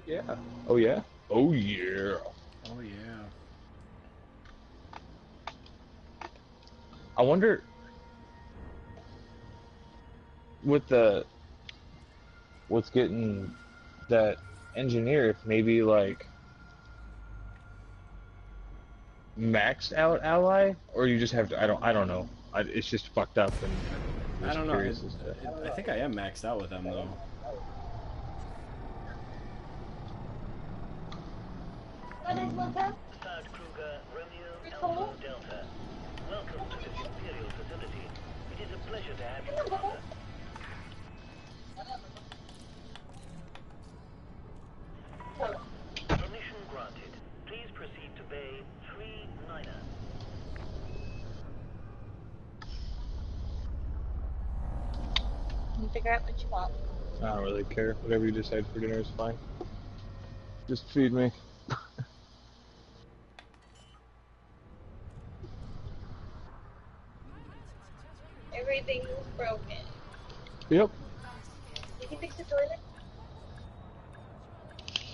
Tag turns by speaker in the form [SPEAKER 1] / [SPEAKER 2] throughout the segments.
[SPEAKER 1] Yeah. Oh yeah. Oh yeah.
[SPEAKER 2] Oh yeah.
[SPEAKER 1] I wonder with the what's getting that engineer if maybe like maxed out ally or you just have to I don't know. It's just fucked up and I'm
[SPEAKER 2] I
[SPEAKER 1] just
[SPEAKER 2] don't know.
[SPEAKER 1] curious as to.
[SPEAKER 2] I think I am maxed out with them though.
[SPEAKER 3] Third Kruger, Romeo Alpha Delta. Welcome to this Imperial facility. It is a pleasure to have you, Commander. Permission granted. Please proceed to Bay 39er.
[SPEAKER 4] You figure out what you want.
[SPEAKER 1] I don't really care. Whatever you decide for dinner is fine. Just feed me.
[SPEAKER 4] Everything's broken.
[SPEAKER 1] Yep.
[SPEAKER 4] Did you fix the toilet?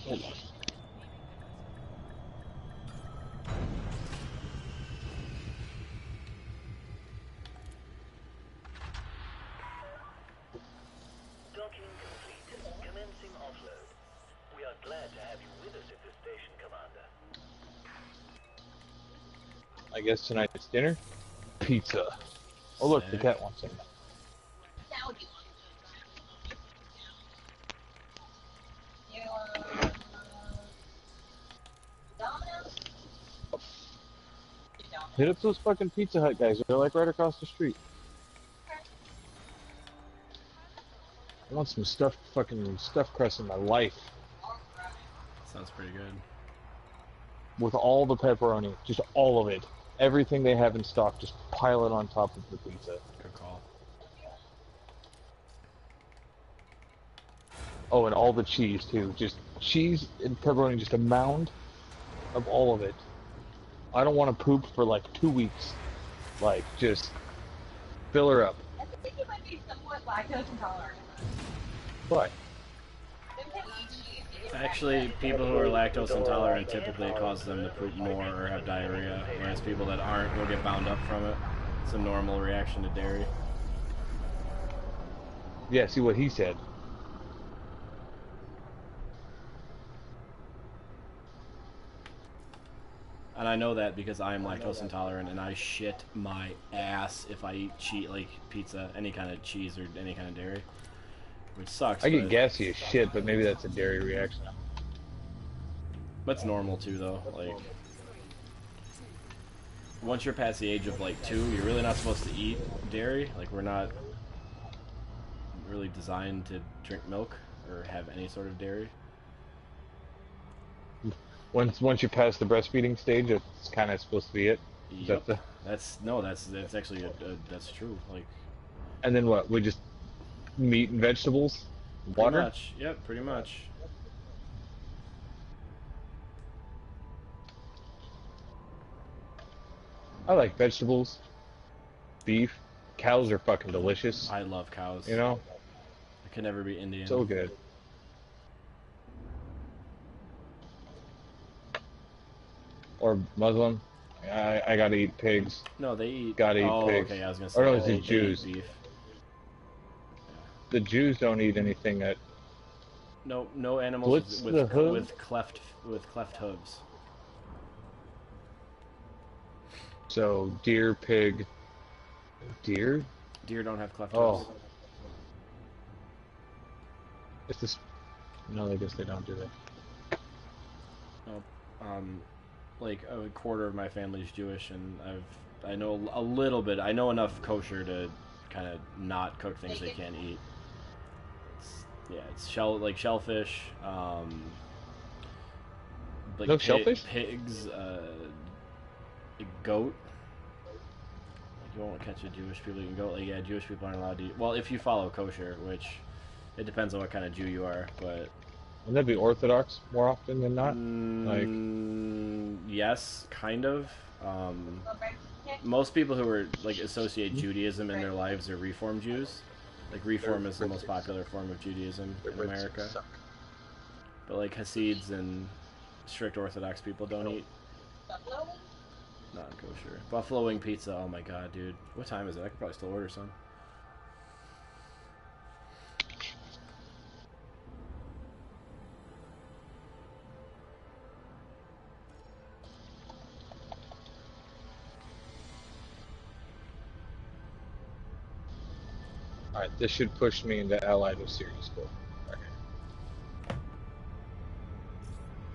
[SPEAKER 1] Hold on.
[SPEAKER 3] Docking complete. Commencing offload. We are glad to have you with us at this station, Commander.
[SPEAKER 1] I guess tonight's dinner? Pizza. Oh look, the
[SPEAKER 2] Sick.
[SPEAKER 1] cat wants some.
[SPEAKER 4] Now what do you want? Domino's?
[SPEAKER 1] Hit up those fucking Pizza Hut guys. They're like right across the street. I want some stuffed crust in my life
[SPEAKER 2] Sounds pretty good.
[SPEAKER 1] with all the pepperoni, just all of it. Everything they have in stock, just pile it on top of the pizza.
[SPEAKER 2] Good call.
[SPEAKER 1] Oh, and all the cheese too. Just cheese and pepperoni, just a mound of all of it. I don't want to poop for like 2 weeks. Like, just fill her up.
[SPEAKER 4] I think you might be somewhat lactose intolerant.
[SPEAKER 1] Why?
[SPEAKER 2] Actually, people who are lactose intolerant typically it causes them to poop more or have diarrhea, whereas people that aren't will get bound up from it. It's a normal reaction to dairy.
[SPEAKER 1] Yeah, see what he said.
[SPEAKER 2] And I know that because I am lactose intolerant and I shit my ass if I eat like pizza, any kind of cheese or any kind of dairy. Which sucks.
[SPEAKER 1] I get
[SPEAKER 2] but
[SPEAKER 1] gassy as shit, but maybe that's a dairy reaction.
[SPEAKER 2] That's normal too, though. Like, once you're past the age of like 2, you're really not supposed to eat dairy. Like, we're not really designed to drink milk or have any sort of dairy.
[SPEAKER 1] Once you pass the breastfeeding stage, it's kind of supposed to be it. Is
[SPEAKER 2] Yep.
[SPEAKER 1] that the?
[SPEAKER 2] That's actually that's true. Like,
[SPEAKER 1] And then what? We just meat and vegetables,
[SPEAKER 2] pretty
[SPEAKER 1] water.
[SPEAKER 2] much. Yep, pretty much.
[SPEAKER 1] I like vegetables, beef. Cows are fucking delicious.
[SPEAKER 2] I love cows.
[SPEAKER 1] You know,
[SPEAKER 2] I could never be Indian.
[SPEAKER 1] so good. Or Muslim. I gotta eat pigs.
[SPEAKER 2] No, they eat.
[SPEAKER 1] Gotta eat
[SPEAKER 2] oh,
[SPEAKER 1] pigs.
[SPEAKER 2] okay. I was gonna say.
[SPEAKER 1] Or no, it's
[SPEAKER 2] they
[SPEAKER 1] the
[SPEAKER 2] eat
[SPEAKER 1] Jews.
[SPEAKER 2] beef.
[SPEAKER 1] The Jews don't eat anything that.
[SPEAKER 2] No animals
[SPEAKER 1] What's the hoof?
[SPEAKER 2] with cleft hooves.
[SPEAKER 1] So deer, pig, deer.
[SPEAKER 2] Deer don't have cleft
[SPEAKER 1] Oh,
[SPEAKER 2] hooves.
[SPEAKER 1] it's this. No, I guess they don't do that.
[SPEAKER 2] No. Like a quarter of my family's Jewish, and I know a little bit. I know enough kosher to kind of not cook things they can't eat. It's shellfish. Like
[SPEAKER 1] No shellfish?
[SPEAKER 2] pigs, goat. Like you won't catch a Jewish people eating goat. Like yeah, Jewish people aren't allowed to eat. Well, if you follow kosher, which it depends on what kind of Jew you are, but
[SPEAKER 1] Wouldn't that be Orthodox more often than not?
[SPEAKER 2] yes, kind of. Most people who are like associate Judaism in their lives are Reform Jews. Like Reform is the most popular form of Judaism in America. But like Hasids and strict Orthodox people don't eat non-kosher. Buffalo wing pizza. Oh my god, dude. What time is it? I could probably still order some.
[SPEAKER 1] Alright, this should push me into Allied with Series Score.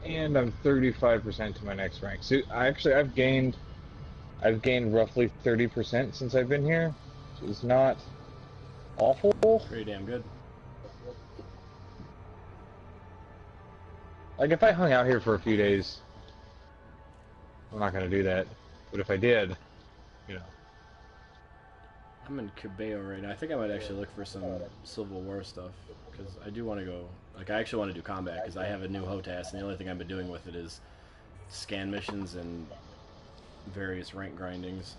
[SPEAKER 1] And I'm 35% to my next rank. So I've gained roughly 30% since I've been here, which is not awful.
[SPEAKER 2] Pretty damn good.
[SPEAKER 1] Like if I hung out here for a few days, I'm not gonna do that. But if I did, you know.
[SPEAKER 2] I'm in Cabello right now. I think I might actually look for some Civil War stuff because I do want to go. Like I actually want to do combat because I have a new HOTAS, and the only thing I've been doing with it is scan missions and various rank grindings.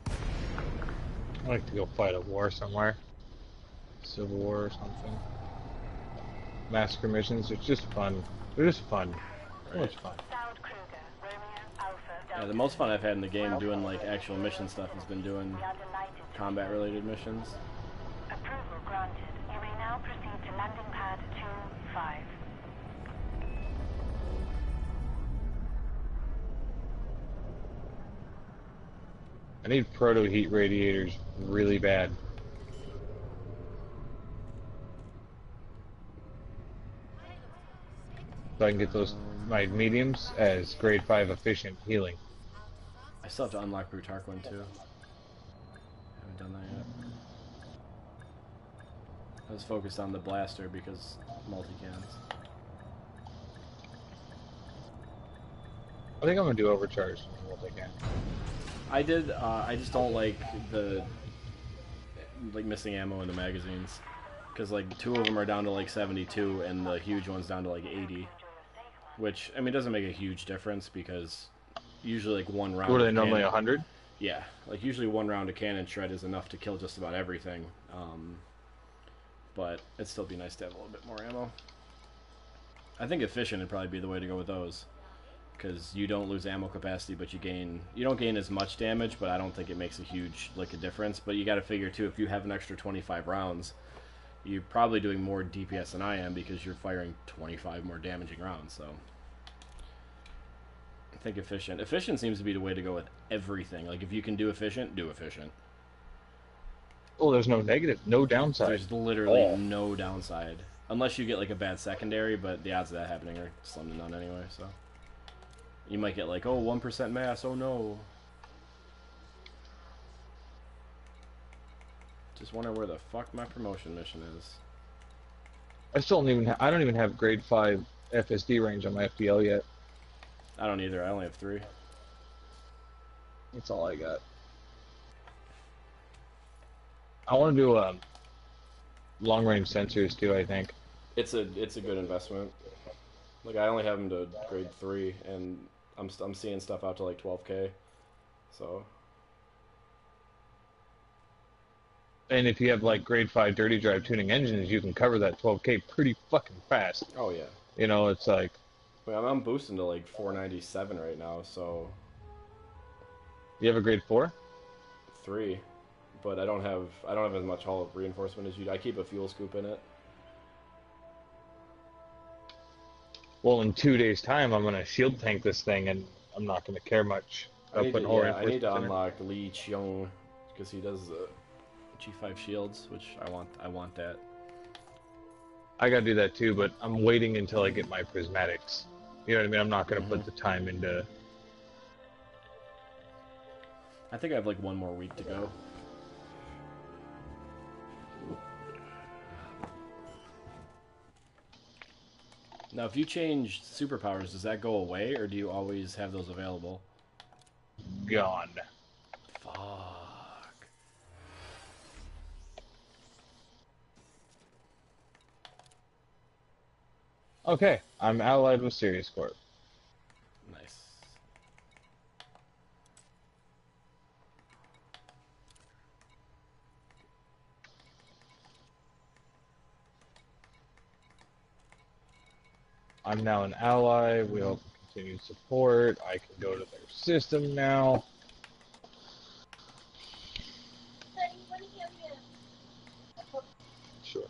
[SPEAKER 1] I'd like to go fight a war somewhere. Civil War or something. Massacre missions, it's just fun. They're just fun. So much fun.
[SPEAKER 2] Yeah, the most fun I've had in the game doing like actual mission stuff has been doing combat related missions.
[SPEAKER 5] Approval granted. You may now proceed to landing pad 25.
[SPEAKER 1] I need proto heat radiators really bad. So I can get those my mediums as grade 5 efficient healing.
[SPEAKER 2] I still have to unlock Brutarquin too. Haven't done that yet. I was focused on the blaster because multi-cans.
[SPEAKER 1] I think I'm gonna do overcharge what I can.
[SPEAKER 2] I did. I just don't like the missing ammo in the magazines because like 2 of them are down to like 72 and the huge one's down to like 80. Which I mean doesn't make a huge difference because usually like one round.
[SPEAKER 1] What are they normally 100?
[SPEAKER 2] Yeah, like usually one round of cannon shred is enough to kill just about everything. But it'd still be nice to have a little bit more ammo. I think efficient would probably be the way to go with those, because you don't lose ammo capacity, but you don't gain as much damage. But I don't think it makes a huge a difference. But you got to figure too, if you have an extra 25 rounds, you're probably doing more DPS than I am because you're firing 25 more damaging rounds. So I think efficient. Efficient seems to be the way to go with everything. Like if you can do efficient, do efficient.
[SPEAKER 1] Oh, there's no negative, no downside.
[SPEAKER 2] There's literally no downside. Unless you get like a bad secondary, but the odds of that happening are slim to none anyway, so. You might get like, oh, 1% mass, oh no. Just wonder where the fuck my promotion mission is.
[SPEAKER 1] I still don't even I don't even have grade 5 FSD range on my FPL yet.
[SPEAKER 2] I don't either, I only have 3.
[SPEAKER 1] That's all I got. I want to do long range sensors too, I think.
[SPEAKER 2] It's a good investment. Like I only have them to grade 3 and I'm seeing stuff out to like 12k. So
[SPEAKER 1] And if you have like grade 5 dirty drive tuning engines, you can cover that 12k pretty fucking fast.
[SPEAKER 2] oh yeah.
[SPEAKER 1] You know, it's like
[SPEAKER 2] Well, I'm boosting to like 497 right now, so
[SPEAKER 1] you have a grade 4?
[SPEAKER 2] 3. But I don't have as much hull of reinforcement as you do. I keep a fuel scoop in it.
[SPEAKER 1] Well, in 2 days' time, I'm gonna shield tank this thing, and I'm not gonna care much
[SPEAKER 2] I
[SPEAKER 1] about putting hull
[SPEAKER 2] I need to
[SPEAKER 1] reinforcement in it.
[SPEAKER 2] unlock Li Qiong because he does G5 shields, which I want that.
[SPEAKER 1] I gotta do that too, but I'm waiting until I get my prismatics. You know what I mean? I'm not gonna
[SPEAKER 2] Mm-hmm.
[SPEAKER 1] put the time into.
[SPEAKER 2] I think I have like 1 more week to go. Now, if you change superpowers, does that go away, or do you always have those available?
[SPEAKER 1] Gone.
[SPEAKER 2] Fuck.
[SPEAKER 1] Okay, I'm allied with Sirius Corp.
[SPEAKER 2] Nice.
[SPEAKER 1] I'm now an ally. We hope for continued support. I can go to their system now. Sure.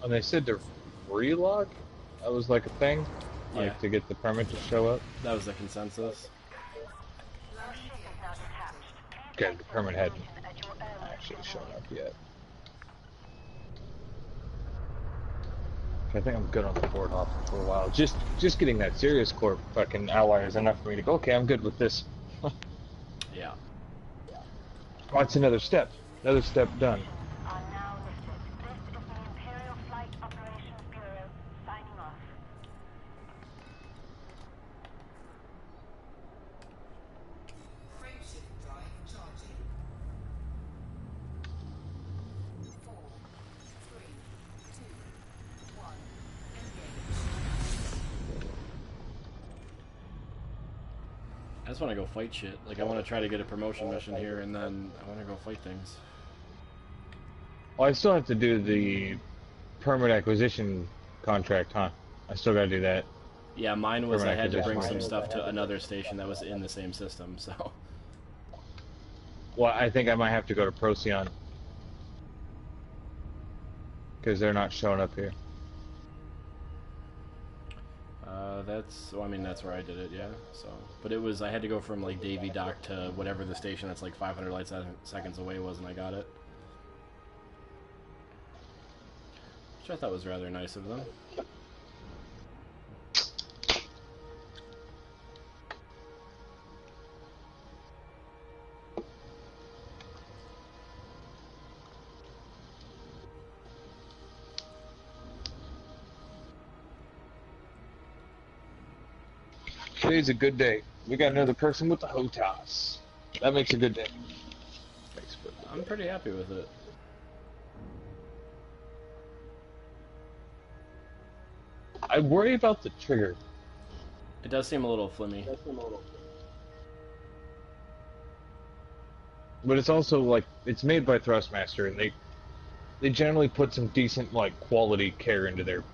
[SPEAKER 1] And they said to relog? That was like a thing?
[SPEAKER 2] Yeah.
[SPEAKER 1] Like to get the permit to show up?
[SPEAKER 2] That was the consensus.
[SPEAKER 5] Your ship is now detached.
[SPEAKER 1] Okay, the permit hadn't
[SPEAKER 5] Position at your earliest
[SPEAKER 1] actually shown
[SPEAKER 5] convenience.
[SPEAKER 1] up yet. I think I'm good on the board hopping for a while. Just getting that Sirius Corp fucking ally is enough for me to go, okay, I'm good with this.
[SPEAKER 2] Yeah.
[SPEAKER 1] What's another step? Another step done.
[SPEAKER 5] Are now listed. This is the Imperial Flight Operations Bureau signing off.
[SPEAKER 6] Frameshift drive charging. 4, 3, 2, 1. Engage.
[SPEAKER 2] I just want to go fight shit. Like, I want to try to get a promotion mission here, and then I want to go fight things.
[SPEAKER 1] Well, I still have to do the permit acquisition contract, huh? I still gotta do that.
[SPEAKER 2] Yeah, mine was I had to bring some
[SPEAKER 1] Permanent
[SPEAKER 2] stuff to another station that was in the same system, so...
[SPEAKER 1] Well, I think I might have to go to Procyon. Because they're not showing up here.
[SPEAKER 2] Well, I mean, that's where I did it, yeah, so... But it was, I had to go from, like, Davy Dock to whatever the station that's, like, 500 light seconds away was, and I got it. Which I thought was rather nice of them.
[SPEAKER 1] Today's a good day. We got another person with the HOTAS. That makes a good day. Makes for a good
[SPEAKER 2] I'm
[SPEAKER 1] day.
[SPEAKER 2] pretty happy with it.
[SPEAKER 1] I worry about the trigger.
[SPEAKER 2] It does seem a little flimmy.
[SPEAKER 1] But it's also like it's made by Thrustmaster, and they generally put some decent like quality care into their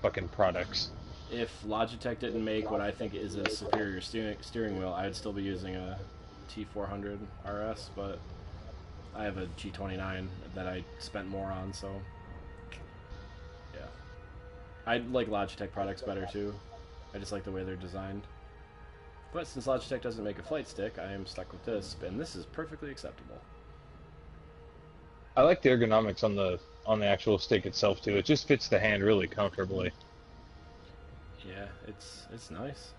[SPEAKER 1] fucking products.
[SPEAKER 2] If Logitech didn't make what I think is a superior steering wheel, I would still be using a T400 RS, but I have a G29 that I spent more on, so yeah. I like Logitech products better too. I just like the way they're designed. But since Logitech doesn't make a flight stick, I am stuck with this, and this is perfectly acceptable.
[SPEAKER 1] I like the ergonomics on the actual stick itself too. It just fits the hand really comfortably.
[SPEAKER 2] Yeah, it's nice.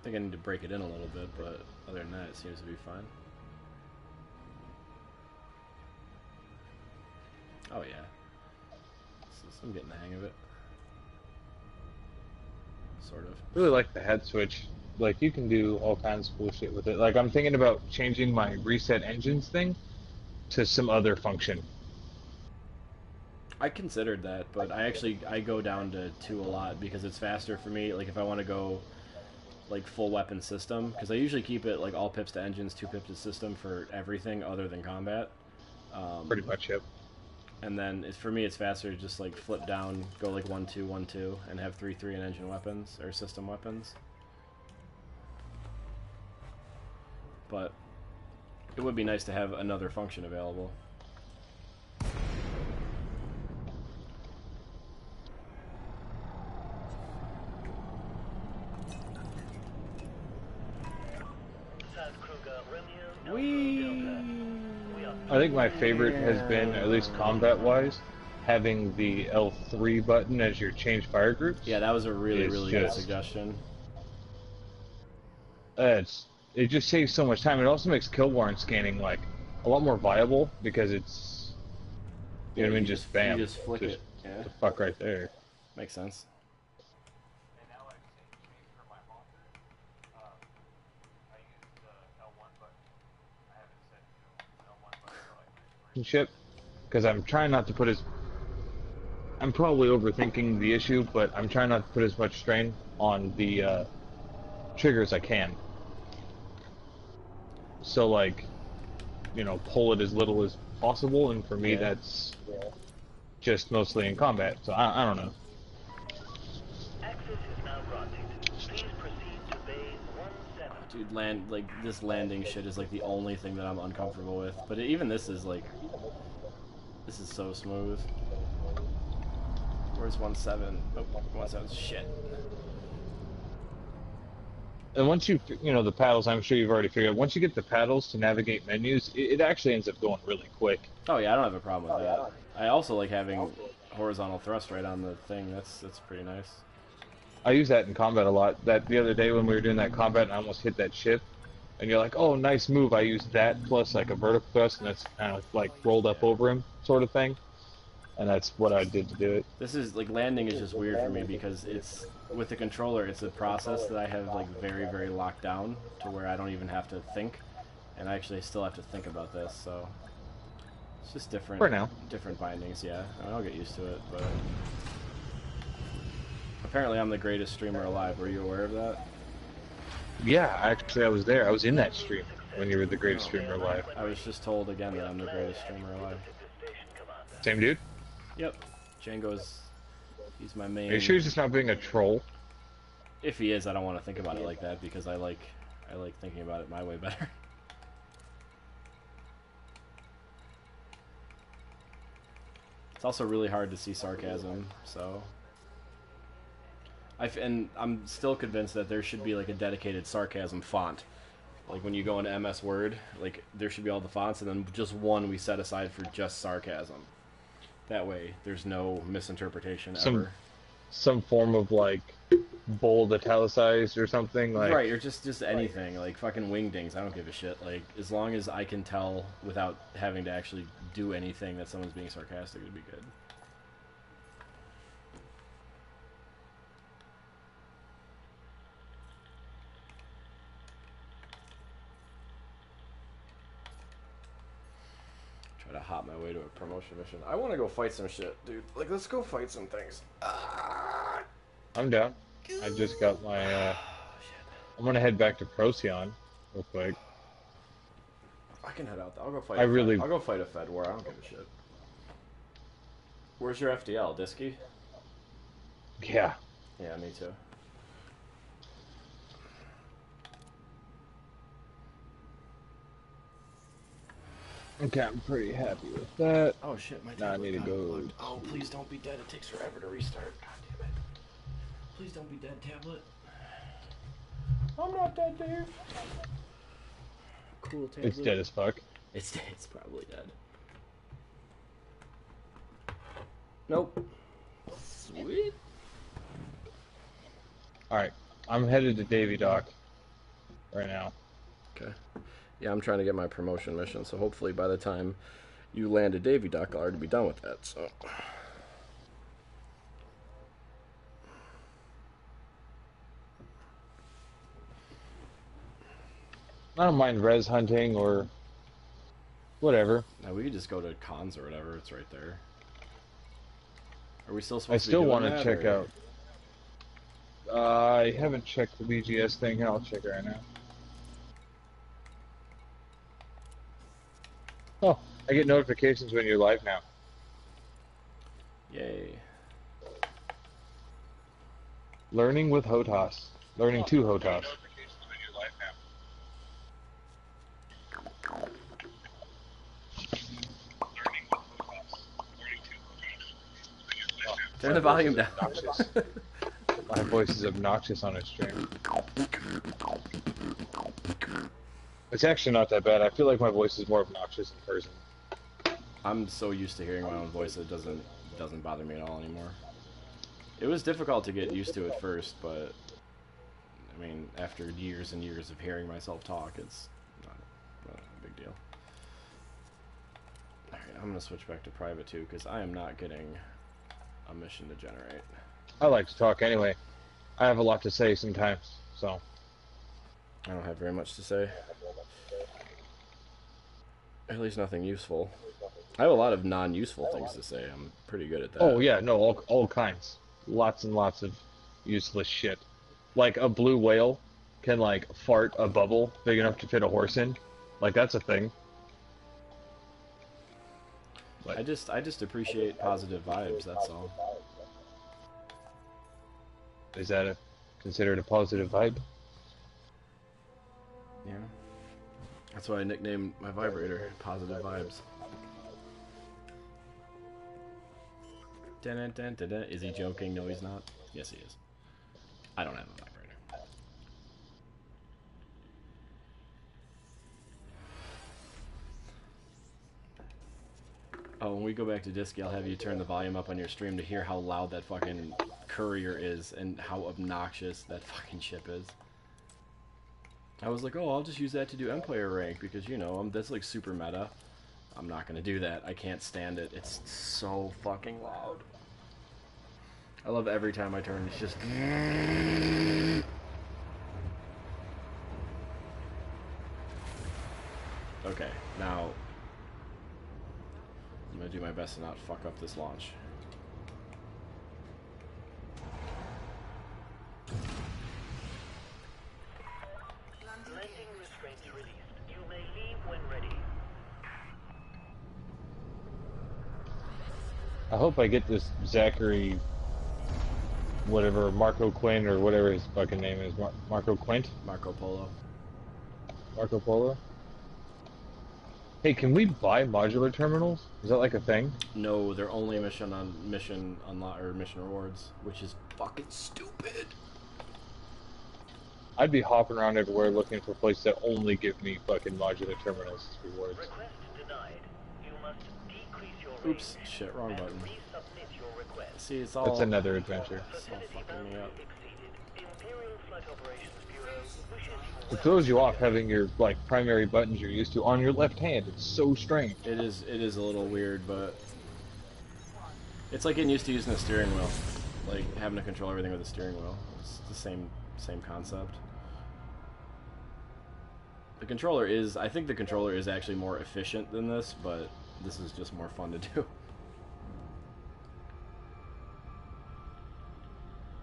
[SPEAKER 2] I think I need to break it in a little bit, but other than that, it seems to be fine. Oh yeah. I'm getting the hang of it. Sort of.
[SPEAKER 1] Really like the head switch. Like you can do all kinds of cool shit with it. Like I'm thinking about changing my reset engines thing to some other function.
[SPEAKER 2] I considered that, but I go down to 2 a lot because it's faster for me. Like if I want to go like full weapon system, because I usually keep it like all pips to engines, 2 pips to system for everything other than combat.
[SPEAKER 1] Pretty much, yep.
[SPEAKER 2] And then for me, it's faster to just like flip down, go like 1-2, 1-2, and have 3-3 in engine weapons or system weapons. But it would be nice to have another function available.
[SPEAKER 1] I think my favorite has been, at least combat-wise, having the L3 button as your change fire groups.
[SPEAKER 2] Yeah, that was a really good
[SPEAKER 1] just-
[SPEAKER 2] suggestion.
[SPEAKER 1] It just saves so much time. It also makes kill warrant scanning like a lot more viable because it's, you know what I mean, just bam,
[SPEAKER 2] You just flick it. Yeah,
[SPEAKER 1] the fuck right there.
[SPEAKER 2] makes sense.
[SPEAKER 1] ship, because I'm trying not to put as... I'm probably overthinking the issue, but I'm trying not to put as much strain on the trigger as I can. So, like, you know, pull it as little as possible, and for me
[SPEAKER 2] Yeah.
[SPEAKER 1] that's just mostly in combat, so I don't know.
[SPEAKER 3] Access is now granted. Please proceed to bay 17.
[SPEAKER 2] Dude, this landing shit is like the only thing that I'm uncomfortable with. But even this is like, this is so smooth. Where's 17? Oh, 17, shit.
[SPEAKER 1] And once you know, the paddles, I'm sure you've already figured out, once you get the paddles to navigate menus, it actually ends up going really quick.
[SPEAKER 2] Oh yeah, I don't have a problem with that. I also like having horizontal thrust right on the thing. That's pretty nice.
[SPEAKER 1] I use that in combat a lot. That the other day when we were doing that combat, and I almost hit that ship, and you're like, "Oh, nice move." I used that plus like a vertical thrust, and that's kind of like rolled up over him, sort of thing. And that's what I did to do it.
[SPEAKER 2] This is like landing is just weird for me because it's with the controller. It's a process that I have like very, very locked down to where I don't even have to think, and I actually still have to think about this. So it's just different.
[SPEAKER 1] For now.
[SPEAKER 2] Different bindings. Yeah, I mean, I'll get used to it. But apparently, I'm the greatest streamer alive. Were you aware of that?
[SPEAKER 1] Yeah, actually, I was there. I was in that stream when you were the greatest streamer alive.
[SPEAKER 2] I was just told again that I'm the greatest streamer alive.
[SPEAKER 1] Same dude?
[SPEAKER 2] Yep, Django's. He's my main.
[SPEAKER 1] Are you sure he's just not being a troll?
[SPEAKER 2] If he is, I don't want to think about it like that because I like thinking about it my way better. It's also really hard to see sarcasm, so. And I'm still convinced that there should be like a dedicated sarcasm font. Like when you go into MS Word, like there should be all the fonts and then just one we set aside for just sarcasm. That way there's no misinterpretation ever.
[SPEAKER 1] Some form of like bold italicized or something like.
[SPEAKER 2] Right, or just anything, like fucking wingdings, I don't give a shit. Like as long as I can tell without having to actually do anything that someone's being sarcastic, it'd be good. Try to hop my way to a promotion mission. I want to go fight some shit, dude. Like, let's go fight some things.
[SPEAKER 1] I'm down. I just got my. I'm gonna head back to Procyon real quick.
[SPEAKER 2] I can head out. I'll go fight. I'll go fight a Fed war. I don't give a shit. Where's your FDL, Disky?
[SPEAKER 1] Yeah.
[SPEAKER 2] Yeah, me too.
[SPEAKER 1] Okay, I'm pretty happy with that.
[SPEAKER 2] Oh shit, my
[SPEAKER 1] Now I
[SPEAKER 2] tablet
[SPEAKER 1] need to
[SPEAKER 2] got
[SPEAKER 1] go.
[SPEAKER 2] unplugged. Oh, please don't be dead. It takes forever to restart. God damn it. Please don't be dead, tablet. I'm not dead, Dave. Cool tablet.
[SPEAKER 1] It's dead as fuck.
[SPEAKER 2] It's dead. It's probably dead. Nope. Sweet.
[SPEAKER 1] Alright, I'm headed to Davy Dock right now.
[SPEAKER 2] Okay. Yeah, I'm trying to get my promotion mission, so hopefully by the time you land at Davy Dock, I'll already be done with that, so.
[SPEAKER 1] I don't mind res hunting or whatever.
[SPEAKER 2] Now we could just go to cons or whatever, it's right there. Are we still supposed
[SPEAKER 1] I
[SPEAKER 2] to be
[SPEAKER 1] still
[SPEAKER 2] doing
[SPEAKER 1] want to
[SPEAKER 2] that,
[SPEAKER 1] check
[SPEAKER 2] or?
[SPEAKER 1] out. I haven't checked the BGS thing. Here, I'll check it right now. Oh, I get notifications when you're live now.
[SPEAKER 2] Yay.
[SPEAKER 1] Learning with HOTAS. Learning to HOTAS.
[SPEAKER 2] Turn the volume down.
[SPEAKER 1] My voice is obnoxious on a stream. It's actually not that bad. I feel like my voice is more obnoxious in person.
[SPEAKER 2] I'm so used to hearing my own voice that it doesn't bother me at all anymore. It was difficult to get used to at first, but I mean, after years and years of hearing myself talk, it's not a big deal. Alright, I'm gonna switch back to private too, because I am not getting a mission to generate.
[SPEAKER 1] I like to talk anyway. I have a lot to say sometimes, so.
[SPEAKER 2] I don't have very much to say. At least nothing useful. I have a lot of non-useful things to say. I'm pretty good at that.
[SPEAKER 1] Oh yeah, no, all kinds, lots and lots of useless shit. Like a blue whale can like fart a bubble big enough to fit a horse in. Like that's a thing. Like,
[SPEAKER 2] I just appreciate positive vibes. That's all.
[SPEAKER 1] is that considered a positive vibe?
[SPEAKER 2] Yeah. That's why I nicknamed my vibrator Positive Vibes. Dun, dun, dun, dun, dun. Is he joking? No, he's not. Yes, he is. I don't have a vibrator. Oh, when we go back to Disky, I'll have you turn the volume up on your stream to hear how loud that fucking courier is and how obnoxious that fucking ship is. I was like, oh, I'll just use that to do Empire rank because, you know, that's like super meta. I'm not gonna do that. I can't stand it. It's so fucking loud. I love every time I turn, it's just... Okay, now... I'm gonna do my best to not fuck up this launch.
[SPEAKER 3] Landing restraints released. You may leave when ready.
[SPEAKER 1] I hope I get this Zachary, whatever, Marco Quinn or whatever his fucking name is, Marco Quint?
[SPEAKER 2] Marco Polo.
[SPEAKER 1] Marco Polo? Hey, can we buy modular terminals? Is that like a thing?
[SPEAKER 2] No, they're only mission unlock or mission rewards, which is fucking stupid.
[SPEAKER 1] I'd be hopping around everywhere looking for places that only give me fucking modular terminals as rewards.
[SPEAKER 3] Request denied. You must decrease your
[SPEAKER 2] Oops,
[SPEAKER 3] range
[SPEAKER 2] shit, wrong
[SPEAKER 3] and
[SPEAKER 2] button.
[SPEAKER 3] resubmit your request.
[SPEAKER 2] See, it's all...
[SPEAKER 1] That's another adventure.
[SPEAKER 2] It's all fucking me up.
[SPEAKER 3] Exceeded. Imperial Flight Operations Bureau wishes you
[SPEAKER 1] It throws you off having your like primary buttons you're used to on your left hand. It's so strange.
[SPEAKER 2] It is a little weird, but... It's like getting used to using a steering wheel. Like, having to control everything with a steering wheel. It's the same concept. The controller is... I think the controller is actually more efficient than this, but this is just more fun to do.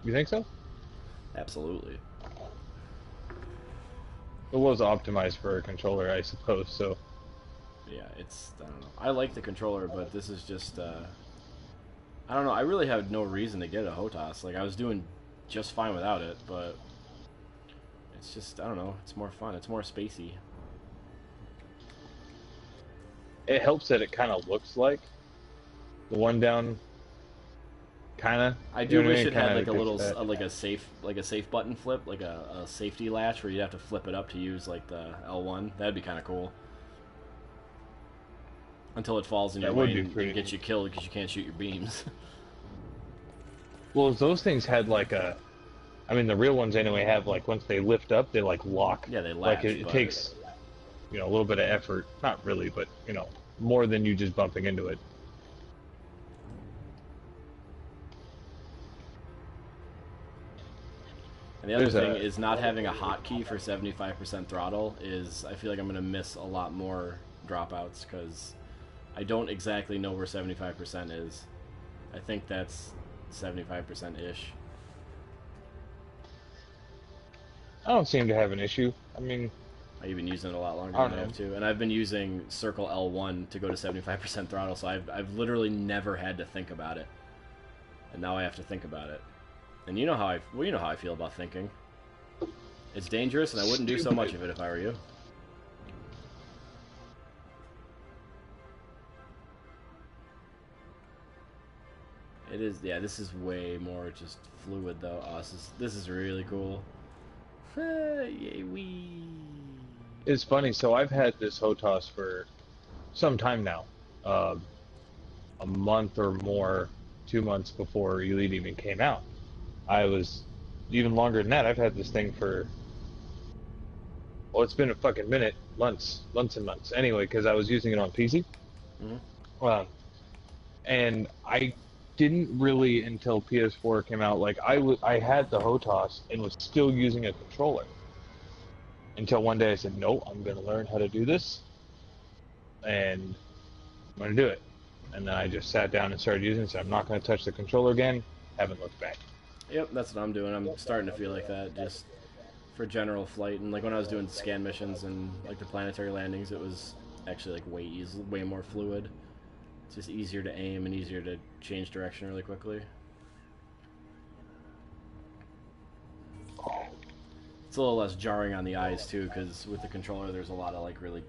[SPEAKER 1] You think so?
[SPEAKER 2] Absolutely.
[SPEAKER 1] It was optimized for a controller, I suppose, so...
[SPEAKER 2] Yeah, it's... I don't know. I like the controller, but this is just... I don't know. I really have no reason to get a HOTAS. Like, I was doing just fine without it, but... It's just... I don't know. It's more fun. It's more spacey.
[SPEAKER 1] It helps that it kind of looks like the one down... Kinda.
[SPEAKER 2] I do wish it had
[SPEAKER 1] Kinda
[SPEAKER 2] like a little,
[SPEAKER 1] that.
[SPEAKER 2] like a safe button flip, like a safety latch where you'd have to flip it up to use like the L1. That'd be kind of cool. Until it falls in your
[SPEAKER 1] That would
[SPEAKER 2] way
[SPEAKER 1] be
[SPEAKER 2] and
[SPEAKER 1] pretty
[SPEAKER 2] gets you killed because you can't shoot your beams.
[SPEAKER 1] Well, if those things had like a... I mean, the real ones anyway have like, once they lift up, they like lock.
[SPEAKER 2] Yeah, they latch.
[SPEAKER 1] Like it
[SPEAKER 2] but
[SPEAKER 1] takes, you know, a little bit of effort. Not really, but, you know, more than you just bumping into it.
[SPEAKER 2] And the other
[SPEAKER 1] There's
[SPEAKER 2] thing
[SPEAKER 1] a-
[SPEAKER 2] is not having a hotkey for 75% throttle is, I feel like I'm going to miss a lot more dropouts because I don't exactly know where 75% is. I think that's 75%-ish.
[SPEAKER 1] I don't seem to have an issue. I mean,
[SPEAKER 2] I've been using it a lot longer
[SPEAKER 1] I
[SPEAKER 2] than
[SPEAKER 1] don't
[SPEAKER 2] I have to. And I've been using circle L1 to go to 75% throttle, so I've literally never had to think about it. And now I have to think about it. And you know how you know how I feel about thinking. It's dangerous, and I wouldn't do so much of it if I were you. It is, yeah. This is way more just fluid, though. Oh, this is really cool. Yay, wee!
[SPEAKER 1] it's funny. So I've had this HOTAS for some time now. A month or more, 2 months before Elite even came out. I was even longer than that. I've had this thing for, well, it's been a fucking minute, months and months. Anyway, because I was using it on PC.
[SPEAKER 2] Mhm.
[SPEAKER 1] And I didn't really until PS4 came out. Like I had the HOTAS and was still using a controller until one day I said, "No, I'm going to learn how to do this." And I'm gonna do it. And then I just sat down and started using it. So I'm not gonna touch the controller again. Haven't looked back.
[SPEAKER 2] Yep, that's what I'm doing. I'm starting to feel like that just for general flight. And like when I was doing scan missions and like the planetary landings, it was actually like way more fluid. It's just easier to aim and easier to change direction really quickly. It's a little less jarring on the eyes too, because with the controller there's a lot of like really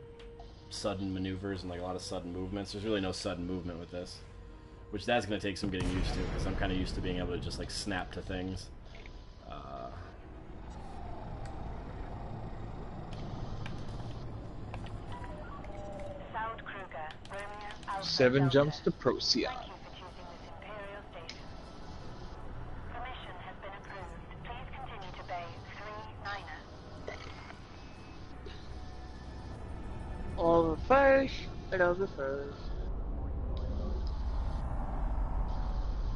[SPEAKER 2] sudden maneuvers and like a lot of sudden movements. There's really no sudden movement with this, which that's going to take some getting used to, because I'm kind of used to being able to just like snap to things.
[SPEAKER 5] Soundkruger, Romeo Alpha
[SPEAKER 1] 7
[SPEAKER 5] Delta.
[SPEAKER 1] jumps to Procyon.
[SPEAKER 5] Thank you for choosing this Imperial station. Permission has been approved. Please continue to Bay 39er.
[SPEAKER 7] Over first, and over first.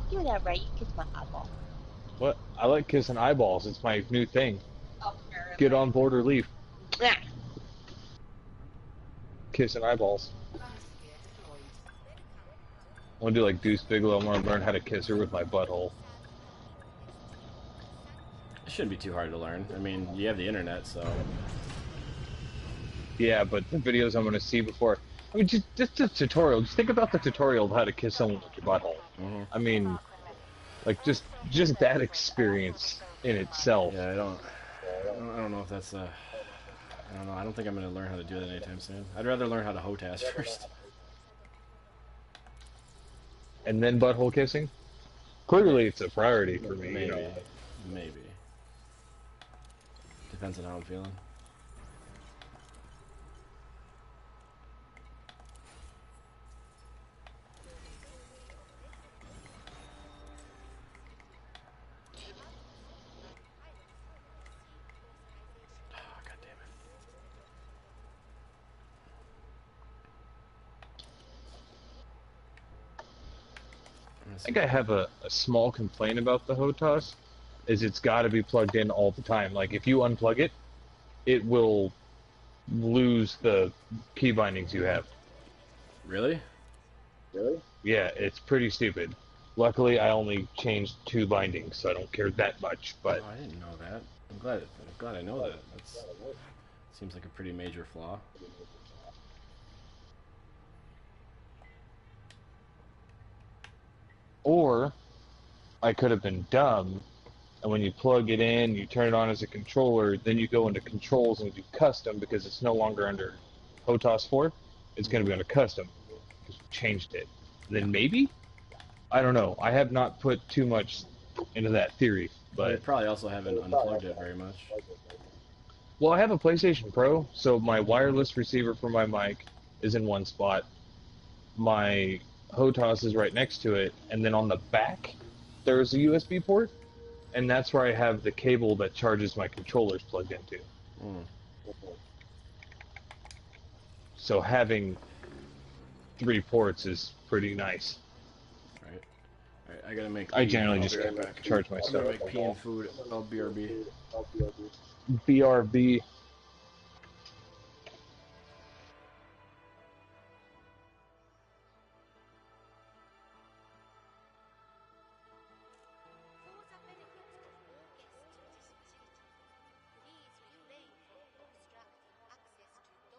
[SPEAKER 7] Do that right, you kiss my eyeball.
[SPEAKER 1] What? I like kissing eyeballs. It's my new thing.
[SPEAKER 4] Oh, apparently.
[SPEAKER 1] Get on board or leave.
[SPEAKER 7] Yeah.
[SPEAKER 1] Kissing eyeballs.
[SPEAKER 6] Bounty gear deployed.
[SPEAKER 1] I want to do like Deuce Bigelow. I want to learn how to kiss her with my butthole.
[SPEAKER 2] It shouldn't be too hard to learn. I mean, you have the internet, so
[SPEAKER 1] Yeah, but the videos I'm going to see before... I mean, just a tutorial. Just think about the tutorial of how to kiss someone with your butthole. I mean, like, just that experience in itself.
[SPEAKER 2] yeah, I don't know if that's I don't know. I don't think I'm going to learn how to do that anytime soon. I'd rather learn how to HOTAS first.
[SPEAKER 1] And then butthole kissing? Clearly it's a priority for me.
[SPEAKER 2] Maybe.
[SPEAKER 1] You know?
[SPEAKER 2] Maybe. Depends on how I'm feeling. Oh, God damn it.
[SPEAKER 1] I think I have a small complaint about the HOTAS, is it's got to be plugged in all the time. Like, if you unplug it, it will lose the key bindings you have.
[SPEAKER 2] Really?
[SPEAKER 1] Yeah, it's pretty stupid. Luckily, I only changed 2 bindings, so I don't care that much, but...
[SPEAKER 2] Oh, I didn't know that. I'm glad I know that. That's seems like a pretty major flaw.
[SPEAKER 1] Or, I could have been dumb, and when you plug it in, you turn it on as a controller, then you go into controls and do custom, because it's no longer under HOTAS 4, it's going to be under custom, because we changed it. Then maybe? I don't know. I have not put too much into that theory,
[SPEAKER 2] But you
[SPEAKER 1] but...
[SPEAKER 2] probably also haven't unplugged it very much.
[SPEAKER 1] Well, I have a PlayStation Pro, so my wireless receiver for my mic is in one spot. My HOTAS is right next to it, and then on the back, there's a USB port, and that's where I have the cable that charges my controllers plugged into.
[SPEAKER 2] Mm.
[SPEAKER 1] So having 3 ports is pretty nice.
[SPEAKER 2] Right. Alright, I gotta make
[SPEAKER 1] I
[SPEAKER 2] pee.
[SPEAKER 1] generally
[SPEAKER 2] I'll
[SPEAKER 1] just
[SPEAKER 2] be right back.
[SPEAKER 1] charge my
[SPEAKER 2] I'm
[SPEAKER 1] stuff.
[SPEAKER 2] gonna make pee and food. I'll BRB.
[SPEAKER 1] BRB.
[SPEAKER 8] For the benefit of all guests in this facility, please refrain from obstructing access to documents.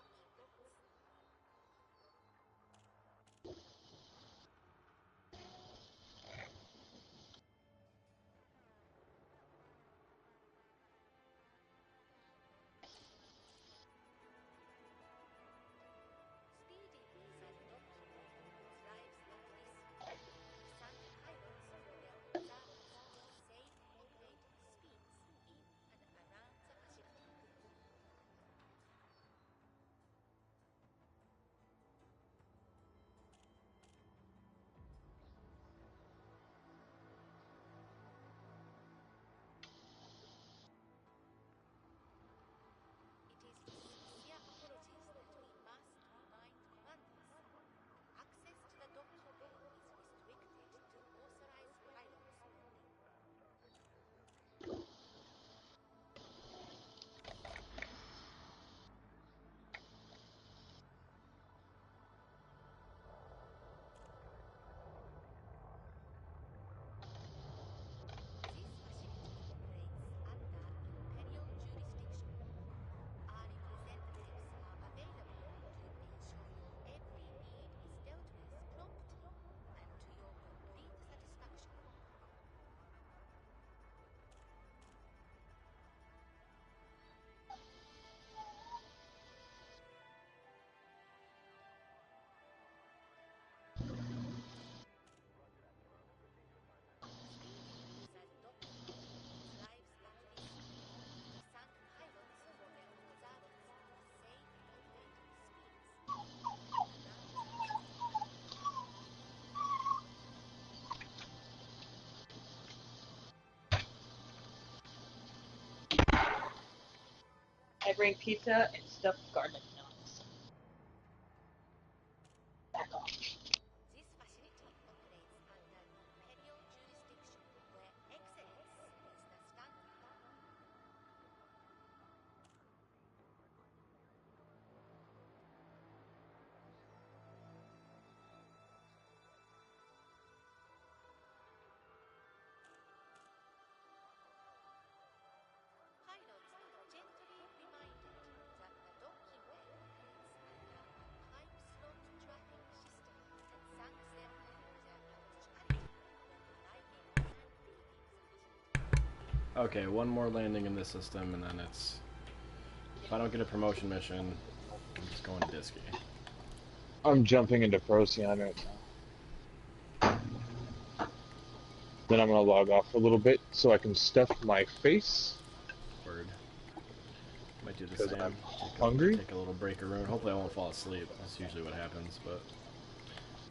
[SPEAKER 4] bring pizza and stuffed garlic knots. Back off.
[SPEAKER 8] This facility operates under imperial jurisdiction, where excellence is the standard. Pilots are gently reminded that the docking way operates under a time-slot tracking system and thank them for their punctuality when arriving and leaving the facility.
[SPEAKER 2] Okay, one more landing in this system, and then it's... If I don't get a promotion mission, I'm just going to Disky.
[SPEAKER 1] I'm jumping into Procyon right now. Then I'm gonna log off for a little bit so I can stuff my face.
[SPEAKER 2] Word. Might do the
[SPEAKER 1] 'Cause
[SPEAKER 2] same.
[SPEAKER 1] I'm hungry.
[SPEAKER 2] Take a little break around. Hopefully I won't fall asleep. That's usually what happens, but...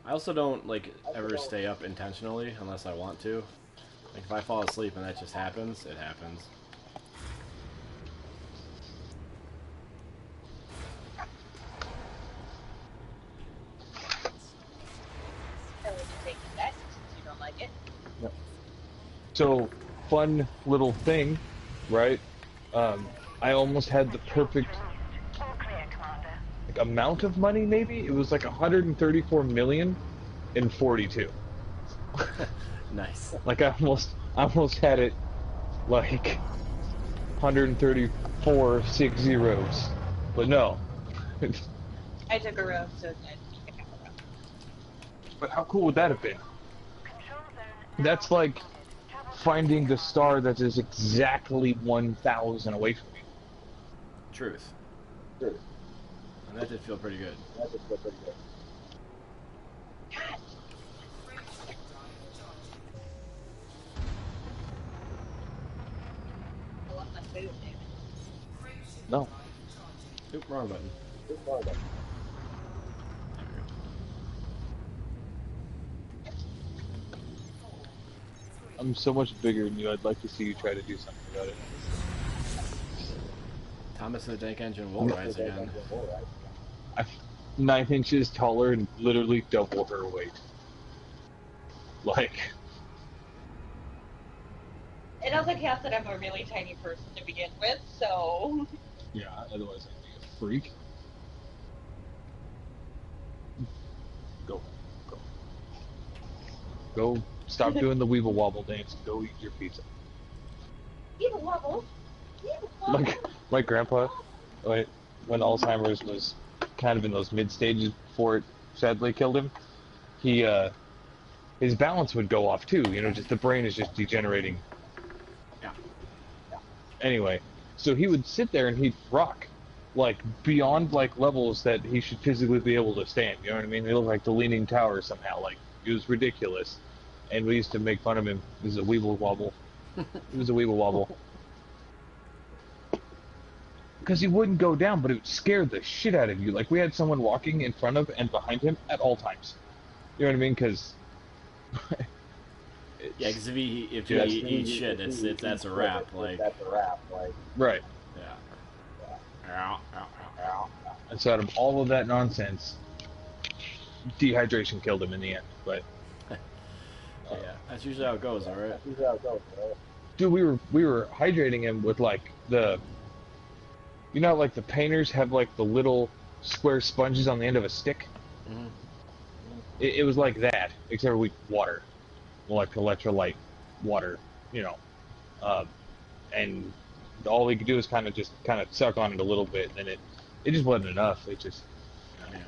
[SPEAKER 2] I also don't, like, ever stay up intentionally unless I want to. Like, if I fall asleep and that just happens, it happens.
[SPEAKER 4] I would take that since you don't like it.
[SPEAKER 1] So, fun little thing, right? I almost had the perfect
[SPEAKER 5] All clear, Commander.
[SPEAKER 1] like, amount of money, maybe? It was like 134 million in 42.
[SPEAKER 2] Nice.
[SPEAKER 1] Like, I almost had it, like, 134 6 zeros. But no.
[SPEAKER 4] I took a row, so I took half a row.
[SPEAKER 1] But how cool would that have been?
[SPEAKER 5] Control zone
[SPEAKER 1] That's like finding the star that is exactly 1,000 away from you.
[SPEAKER 2] Truth. And that did feel pretty good.
[SPEAKER 4] I want my food, damn it.
[SPEAKER 1] No.
[SPEAKER 2] Oop, wrong button.
[SPEAKER 1] I'm so much bigger than you, I'd like to see you try to do something about it.
[SPEAKER 2] Thomas and the Tank Engine will rise again.
[SPEAKER 1] I'm 9 inches taller and literally double her weight. Like,
[SPEAKER 4] It also counts that I'm a really tiny person to begin with, so...
[SPEAKER 1] yeah, otherwise I'd be a freak. Go. Go, stop doing the weeble wobble dance and go eat your pizza.
[SPEAKER 4] Even wobble. Even wobble.
[SPEAKER 1] My grandpa, when Alzheimer's was kind of in those mid stages before it sadly killed him, he his balance would go off too. You know, just the brain is just degenerating.
[SPEAKER 2] Yeah.
[SPEAKER 1] Anyway, so he would sit there and he'd rock, like beyond like levels that he should physically be able to stand. You know what I mean? He looked like the Leaning Tower somehow. Like it was ridiculous, and we used to make fun of him. He was a weeble wobble. He was a weeble wobble. Because he wouldn't go down, but it scared the shit out of you. Like, we had someone walking in front of and behind him at all times. You know what I mean? Because...
[SPEAKER 2] Yeah, because if he eats shit, that's a wrap. Like,
[SPEAKER 1] Right.
[SPEAKER 2] yeah.
[SPEAKER 1] And so out of all of that nonsense, dehydration killed him in the end. But
[SPEAKER 2] Yeah, that's usually how it goes, alright?
[SPEAKER 1] dude, we were hydrating him with like the, you know, like the painters have like the little square sponges on the end of a stick.
[SPEAKER 2] Mm-hmm.
[SPEAKER 1] It was like that, except with water, like electrolyte water, you know, and all he could do is kind of suck on it a little bit, and it just wasn't enough. It just
[SPEAKER 2] Damn.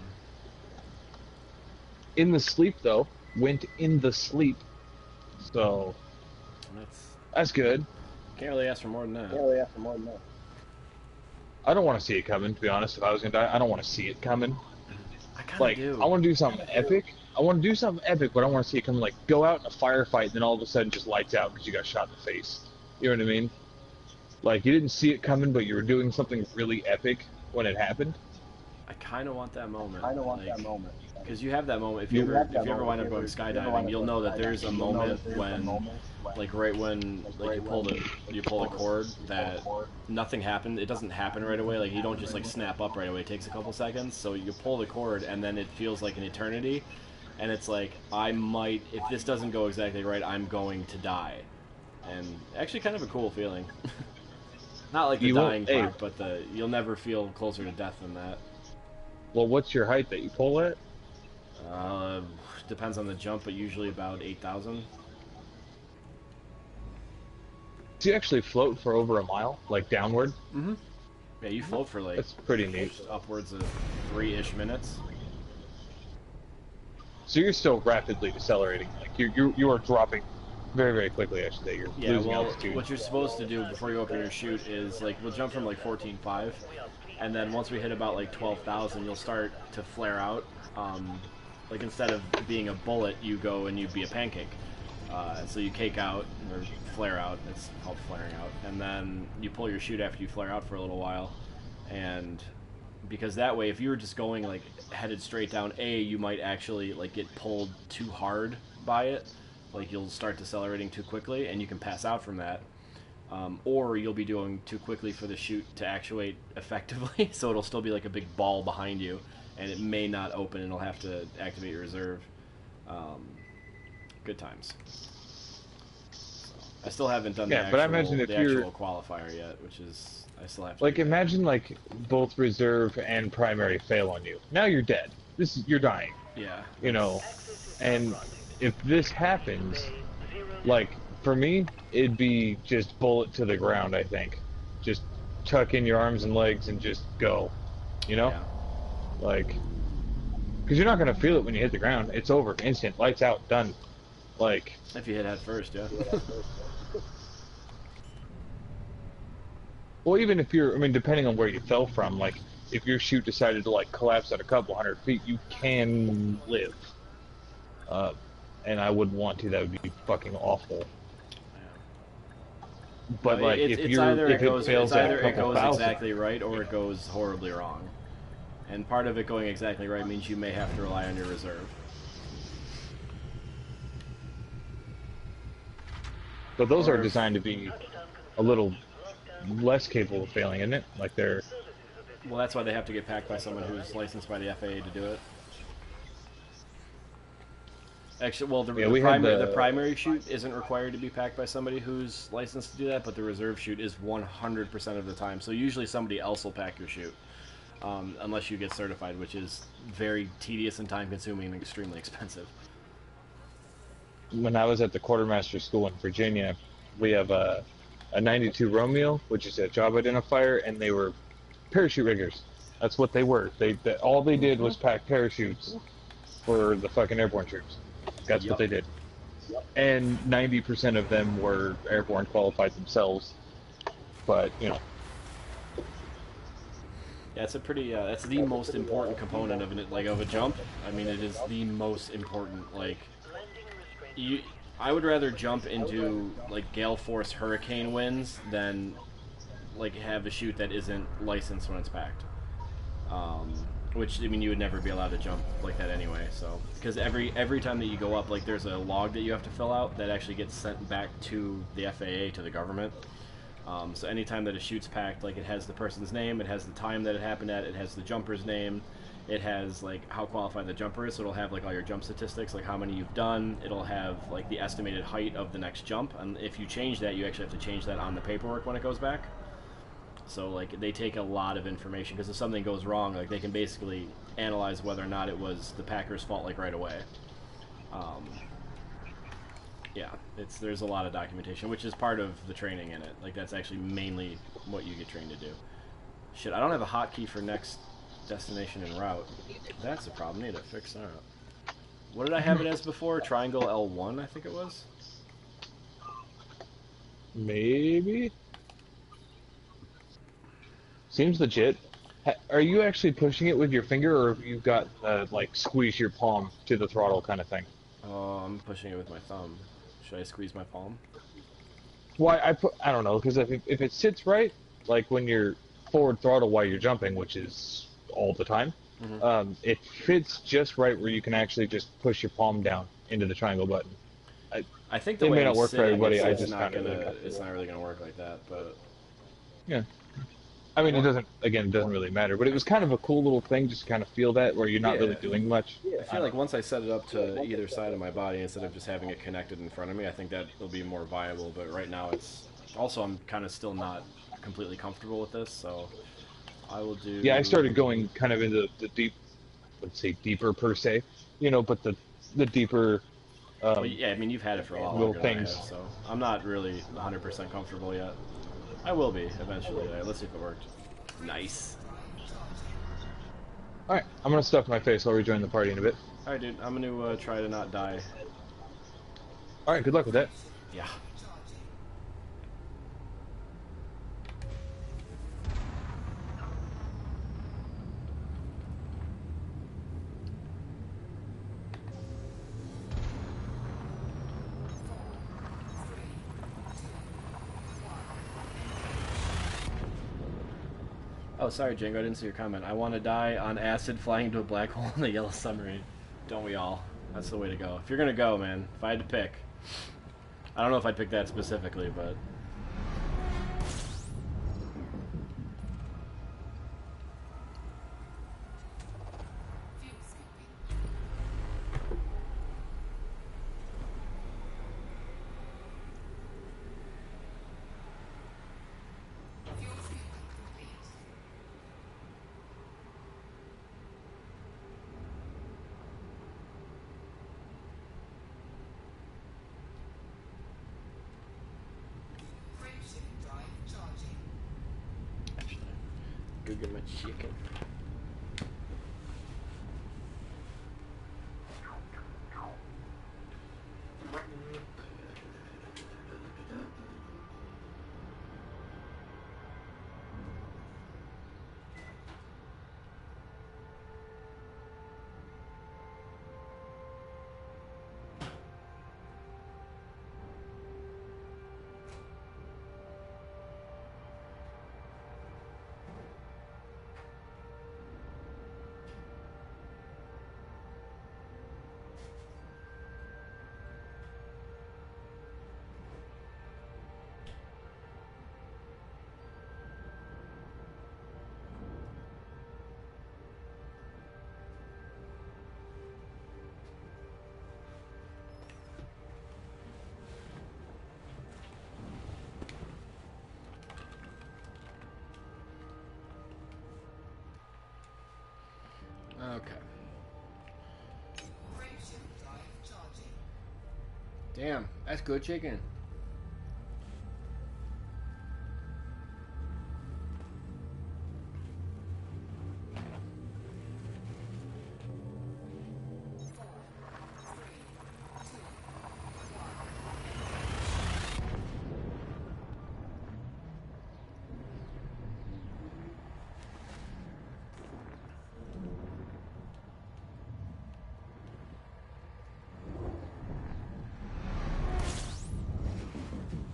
[SPEAKER 1] in the sleep though, went in the sleep, so that's good.
[SPEAKER 2] Can't really ask for more than that.
[SPEAKER 1] I don't want to see it coming, to be honest. If I was gonna die, I don't want to see it coming.
[SPEAKER 2] I kind of
[SPEAKER 1] Like,
[SPEAKER 2] do.
[SPEAKER 1] I want to do something epic. I want to do something epic, but I want to see it come, like, go out in a firefight, and then all of a sudden just lights out because you got shot in the face. You know what I mean? Like, you didn't see it coming, but you were doing something really epic when it happened.
[SPEAKER 2] I kind of want that moment.
[SPEAKER 9] I don't want that moment.
[SPEAKER 2] Because you have that moment. If you ever wind up going skydiving, you'll know that there's a moment when, like right when like you pull the cord, that nothing happened. It doesn't happen right away. Like you don't just like snap up right away. It takes a couple seconds. So you pull the cord, and then it feels like an eternity. And it's like, I might, if this doesn't go exactly right, I'm going to die. And actually kind of a cool feeling. Not like the dying part, but you'll never feel closer to death than that.
[SPEAKER 1] Well, what's your height that you pull at?
[SPEAKER 2] Depends on the jump, but usually about 8,000.
[SPEAKER 1] Do you actually float for over a mile, like downward?
[SPEAKER 2] Mm-hmm. Yeah, you float for like...
[SPEAKER 1] That's pretty neat.
[SPEAKER 2] Upwards of 3-ish minutes.
[SPEAKER 1] So you're still rapidly decelerating. Like you are dropping very, very quickly, I should say. You're losing altitude.
[SPEAKER 2] What you're supposed to do before you open your chute is, like, we'll jump from like 14.5, and then once we hit about like 12,000, you'll start to flare out. Like instead of being a bullet, you go and you be a pancake. So you cake out, or flare out, it's called flaring out, and then you pull your chute after you flare out for a little while, and because that way, if you were just going like headed straight down, you might actually like get pulled too hard by it, like you'll start decelerating too quickly, and you can pass out from that, or you'll be doing too quickly for the chute to actuate effectively, so it'll still be like a big ball behind you, and it may not open, and it'll have to activate your reserve. Good times. So, I still haven't done the actual qualifier yet, which is, I still have to
[SPEAKER 1] like imagine like both reserve and primary fail on you. Now you're dead. You're dying.
[SPEAKER 2] Yeah.
[SPEAKER 1] You know, and if this happens, like for me, it'd be just bullet to the ground. I think, just tuck in your arms and legs and just go. You know.
[SPEAKER 2] Yeah.
[SPEAKER 1] Like, because you're not going to feel it when you hit the ground. It's over. Instant. Lights out. Done. Like...
[SPEAKER 2] If you hit head first, yeah.
[SPEAKER 1] Well, even if you're... I mean, depending on where you fell from, like, if your chute decided to, like, collapse at a couple 100 feet, you can live. And I wouldn't want to. That would be fucking awful. But, like, if it fails at a couple thousand...
[SPEAKER 2] exactly right, or it goes horribly wrong. And part of it going exactly right means you may have to rely on your reserve.
[SPEAKER 1] But those are designed to be a little less capable of failing, isn't it? Like they're...
[SPEAKER 2] Well, that's why they have to get packed by someone who's licensed by the FAA to do it. Actually, well, the primary chute isn't required to be packed by somebody who's licensed to do that, but the reserve chute is 100% of the time. So usually somebody else will pack your chute. Unless you get certified, which is very tedious and time-consuming and extremely expensive.
[SPEAKER 1] When I was at the quartermaster school in Virginia, we have a 92 Romeo, which is a job identifier, and they were parachute riggers. That's what they were. All they did was pack parachutes for the fucking airborne troops. That's what they did. And 90% of them were airborne qualified themselves. But, you know.
[SPEAKER 2] Yeah, it's a pretty. That's the most important component of a jump. I mean, it is the most important. Like, I would rather jump into like gale force hurricane winds than like have a chute that isn't licensed when it's packed. Which I mean, you would never be allowed to jump like that anyway. So because every time that you go up, like there's a log that you have to fill out that actually gets sent back to the FAA, to the government. So anytime that a chute's packed, like it has the person's name, it has the time that it happened at, it has the jumper's name, it has like how qualified the jumper is, so it'll have like all your jump statistics, like how many you've done, it'll have like the estimated height of the next jump, and if you change that, you actually have to change that on the paperwork when it goes back. So like they take a lot of information, because if something goes wrong, like they can basically analyze whether or not it was the packer's fault like right away. Yeah, there's a lot of documentation, which is part of the training in it. Like, that's actually mainly what you get trained to do. Shit, I don't have a hotkey for next destination and route. That's a problem. Need to fix that. What did I have it as before? Triangle L1, I think it was?
[SPEAKER 1] Maybe? Seems legit. Are you actually pushing it with your finger, or have you got, like, squeeze your palm to the throttle kind of thing?
[SPEAKER 2] Oh, I'm pushing it with my thumb. Should I squeeze my palm?
[SPEAKER 1] Why I don't know, because if it sits right, like when you're forward throttle while you're jumping, which is all the time.
[SPEAKER 2] Mhm.
[SPEAKER 1] It fits just right where you can actually just push your palm down into the triangle button.
[SPEAKER 2] I think the
[SPEAKER 1] It
[SPEAKER 2] way
[SPEAKER 1] may
[SPEAKER 2] I'm
[SPEAKER 1] not work for
[SPEAKER 2] sitting,
[SPEAKER 1] everybody. I
[SPEAKER 2] it's
[SPEAKER 1] just
[SPEAKER 2] not
[SPEAKER 1] found it really
[SPEAKER 2] gonna, it's
[SPEAKER 1] comfortable.
[SPEAKER 2] not really gonna work like that. But
[SPEAKER 1] Yeah. I mean, it doesn't. Again, it doesn't really matter. But it was kind of a cool little thing, just to kind of feel that where you're not really
[SPEAKER 2] yeah,
[SPEAKER 1] doing much.
[SPEAKER 2] I feel like once I set it up to either side of my body instead of just having it connected in front of me, I think that will be more viable. But right now, it's also I'm kind of still not completely comfortable with this, so I will
[SPEAKER 1] Yeah, I
[SPEAKER 2] do.
[SPEAKER 1] started going kind of into the deep, let's say deeper per se, but the deeper
[SPEAKER 2] Well, yeah, I mean you've had it for a lot
[SPEAKER 1] little
[SPEAKER 2] longer than I have,
[SPEAKER 1] things.
[SPEAKER 2] so I'm not really 100% comfortable yet. I will be eventually. All right, let's see if it worked. Nice.
[SPEAKER 1] All right, I'm gonna stuff my face. I'll rejoin the party in a bit.
[SPEAKER 2] All right, dude. I'm gonna try to not die.
[SPEAKER 1] All right, good luck with that.
[SPEAKER 2] Yeah. Oh, sorry, Django. I didn't see your comment. I want to die on acid flying into a black hole in the yellow submarine. Don't we all? That's the way to go. If you're gonna go, man, if I had to pick, I don't know if I'd pick that specifically, but actually, go get my chicken. Okay. Damn, that's good chicken.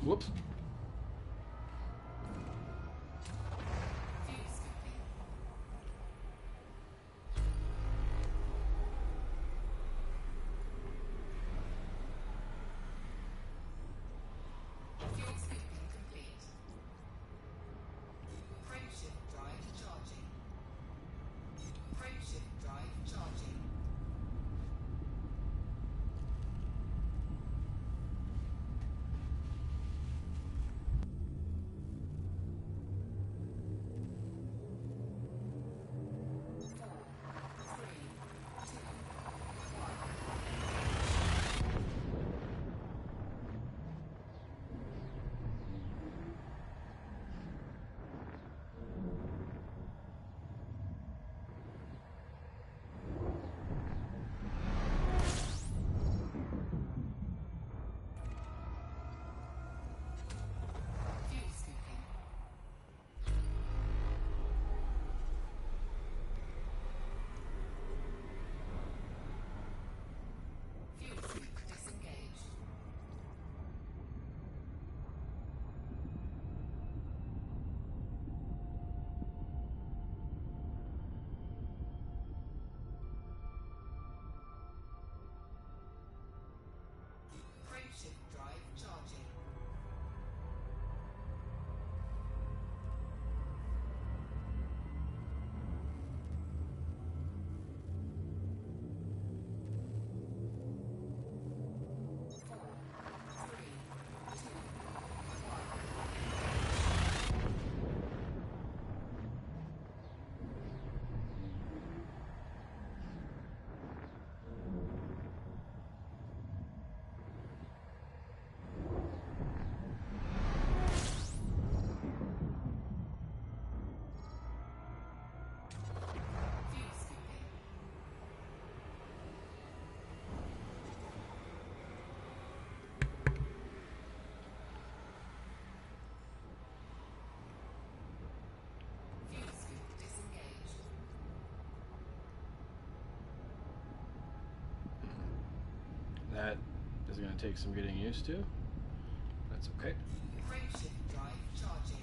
[SPEAKER 2] Whoops. gonna take some getting used to. That's okay.
[SPEAKER 6] Frameshift drive charging.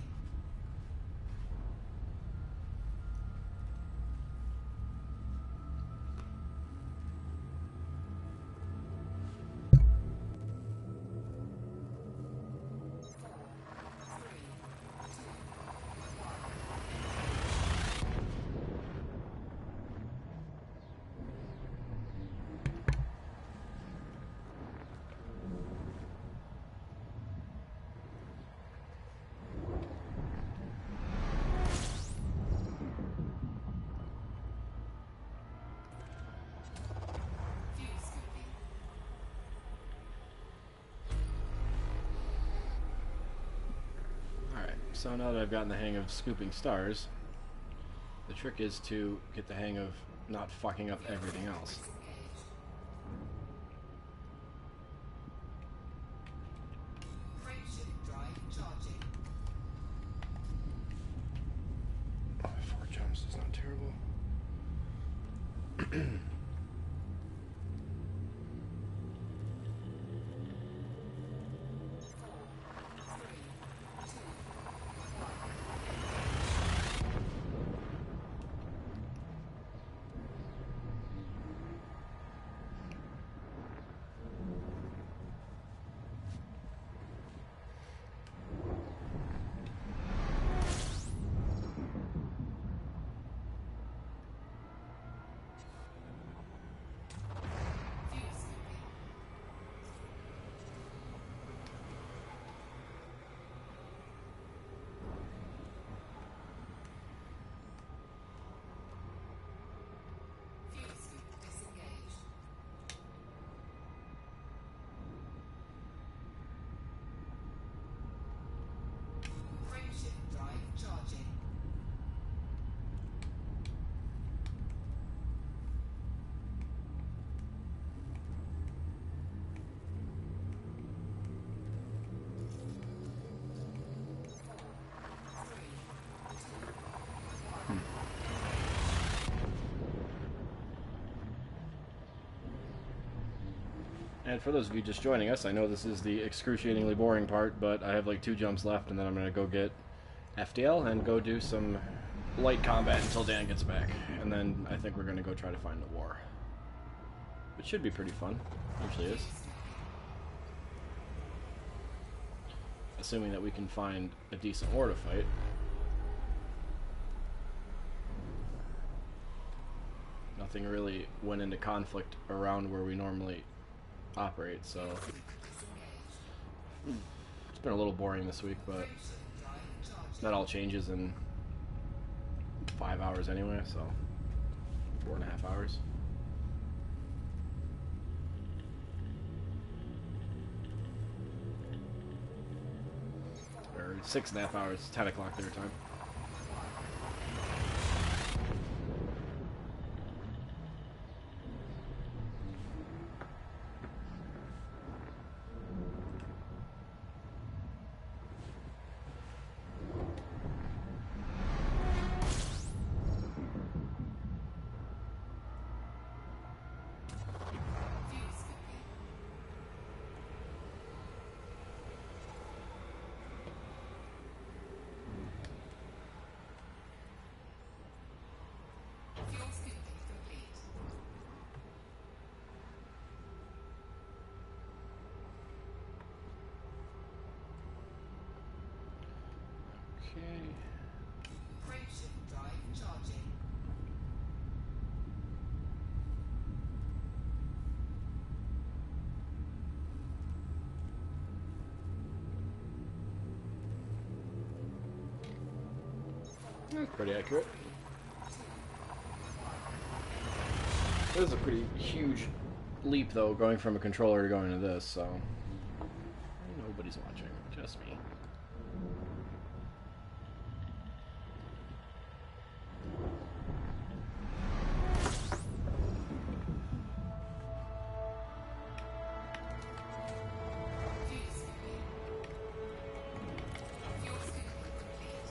[SPEAKER 2] Alright, so now that I've gotten the hang of scooping stars, the trick is to get the hang of not fucking up everything else.
[SPEAKER 6] Frameshift drive charging.
[SPEAKER 2] 4 jumps is not terrible.
[SPEAKER 6] Frameshift drive charging.
[SPEAKER 2] And for those of you just joining us, I know this is the excruciatingly boring part, but I have like 2 jumps left, and then I'm going to go get FDL and go do some light combat until Dan gets back. And then I think we're going to go try to find the war. Which should be pretty fun. Usually is. Assuming that we can find a decent war to fight. Nothing really went into conflict around where we normally operate, so it's been a little boring this week, but that all changes in 5 hours anyway, so 4.5 hours. Or 6.5 hours, 10 o'clock their time.
[SPEAKER 6] Fuel scooping complete.
[SPEAKER 2] Okay.
[SPEAKER 6] Frameshift drive charging.
[SPEAKER 2] That's pretty accurate. This is a pretty huge leap, though, going from a controller to going to this, so... Nobody's watching, just me.
[SPEAKER 6] Fuel scooping. Fuel scooping complete.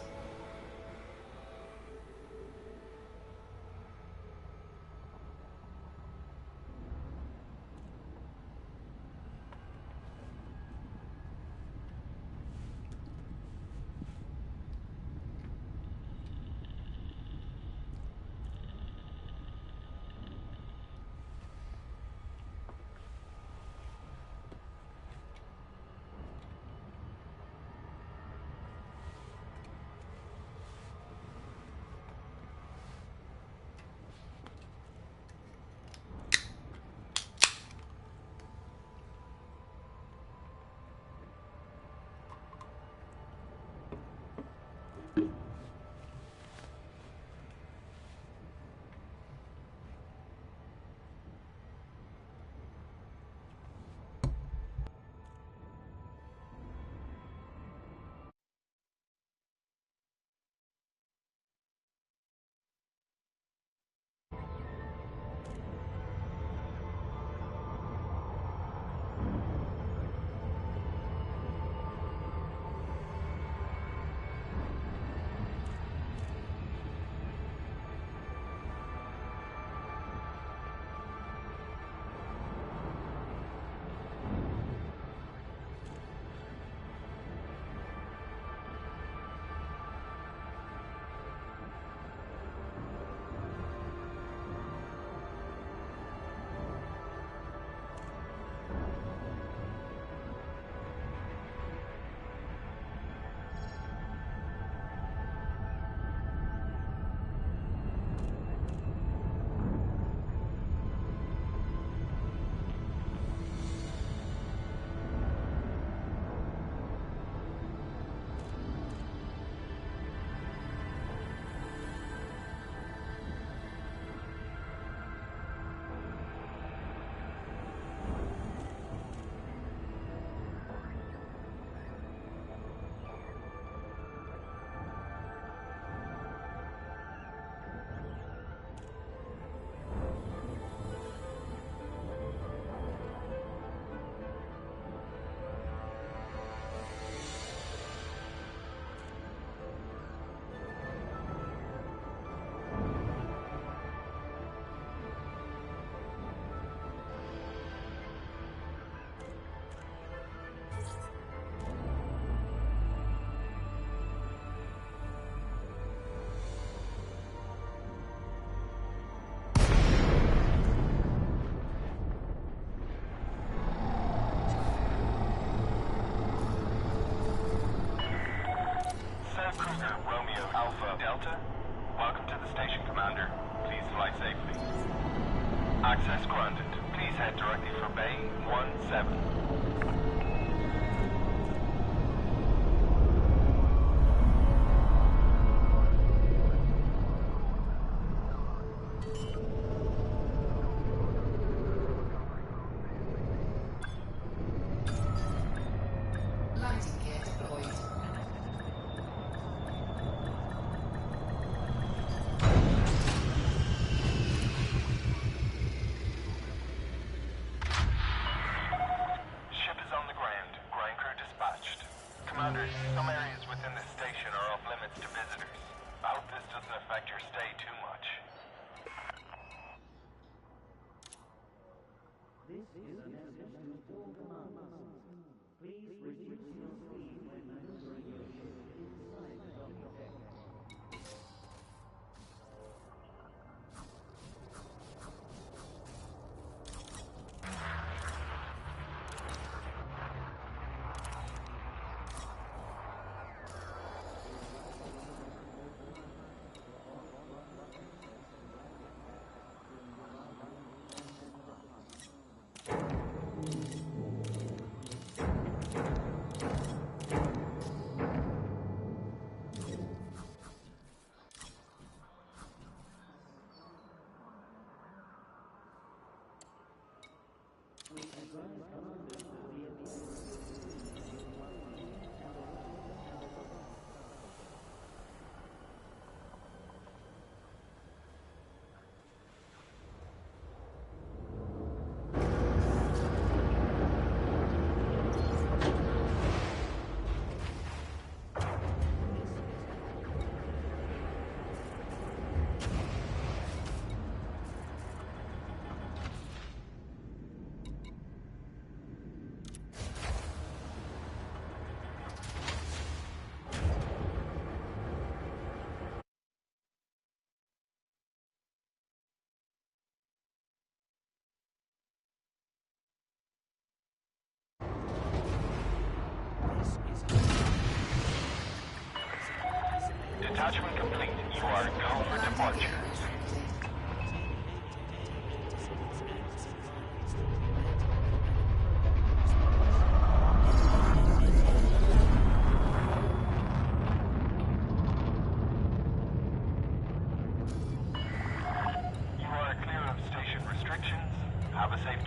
[SPEAKER 9] Commander. Please fly safely. Access granted. Please head directly for Bay 17.
[SPEAKER 6] Landing gear deployed.
[SPEAKER 9] Ship is on the ground. Ground crew dispatched. Commanders, some areas within this station are off limits to visitors. I hope this doesn't affect your stay too much. Detachment complete. You are go for departure. You are clear of station restrictions. Have a safe